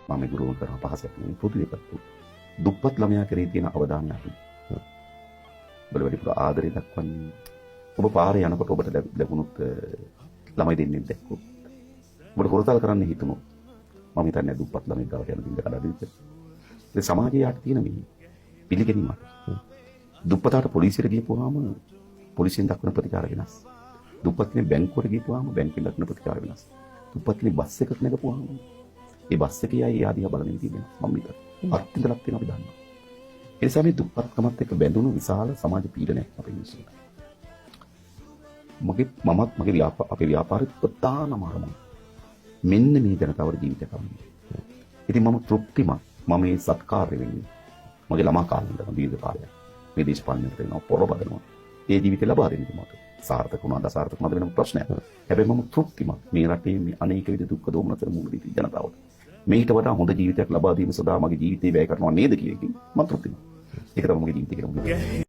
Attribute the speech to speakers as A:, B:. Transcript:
A: මම ගුරුවරු කරන පහසක් නෙවෙයි පොදු එකක්. දුප්පත් ළමයා කෙරෙහි තියෙන අවධානය අඩුයි. ඔබ වැඩිපුර ආදරය දක්වන්නේ ඔබ පාරේ යනකොට ඔබට ලැබුණොත් ළමයි දෙන්නේ දැක්කොත් ඔබට හොරතල් කරන්න හිතුණොත් මම හිතන්නේ දුප්පත් ළමයි ගාවට යන දින්ද කඩාවිද. ඒ සමාජයේ යට තියෙන මේ පිළිගැනීමක්. දුප්පතාට පොලිසියට ගියපුවාම පොලිසියෙන් දක්වන ප්‍රතිචාර වෙනස්. දුප්පත් කෙනෙක් බැංකුවට ගියපුවාම බැංකුවෙන් දක්වන ප්‍රතිචාර වෙනස්. දුප්පත් කෙනෙක් බස් එකකට නැගපුවාම ඒ බස් එකේ අය ආදියා බලන විදිහ වෙනස්. මම හිතන්නේ අත්විඳලක් තියෙනවා අපි දන්නවා. ඒ නිසා මේ දුප්පත්කමත් එක්ක බැඳුණු විශාල සමාජ පීඩනයක් අපේ මිනිස්සුන්ට. මගේ අපේ ව්‍යාපාරයේ ප්‍රධානම අරමුණ මෙන්න මේ ජනතාවට ජීවිත කවන්නේ. ඉතින් මම තෘප්තිමත්. මම මේ සත්කාරය වෙන්නේ. මගේ ළමා කාලේ ඉඳන් දීර්ඝ කාලයක් මේ දේශපාලනයට වෙනවා පොරබදනවා. ඒ ජීවිතය ලබා දෙන්න මට සාර්ථක වුණාද අසාර්ථක වුණාද වෙනම ප්‍රශ්නයක්. හැබැයි මම තෘප්තිමත්. මේ රටේ මේ අනේක විද දුක්ඛ දෝමනතර මුහුණ දී ජනතාවට මේකට වඩා හොඳ ජීවිතයක් ලබා දීම සඳහා මගේ ජීවිතේ වැය කරනවා නේද කියන එකකින් මම තෘප්තිමත්. ඒක තමයි මගේ ජීවිතේ කියලා.